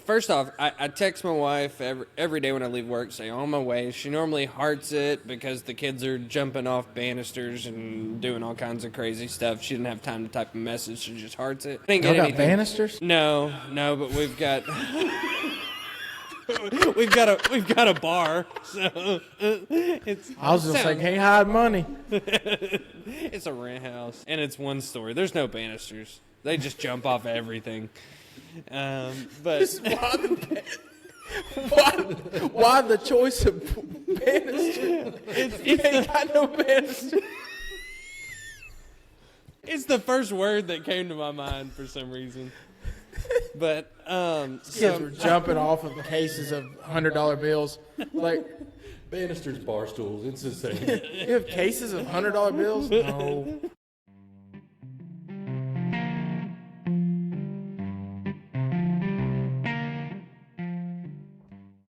first off, I text my wife every day when I leave work, say on my way. She normally hearts it because the kids are jumping off banisters and doing all kinds of crazy stuff. She didn't have time to type a message. She just hearts it. I didn't get Y'all got anything. banisters? No, but we've got we've got a bar. So it's. I was just like, hey, hide money. It's a rent house, and it's one story. There's no banisters. They just jump off everything. But Why the choice of banister? You ain't got no banister. it's the first word that came to my mind for some reason. But Kids were jumping off of cases of $100 bills. Like, Banisters, bar stools, it's the same. you have cases of $100 bills? No.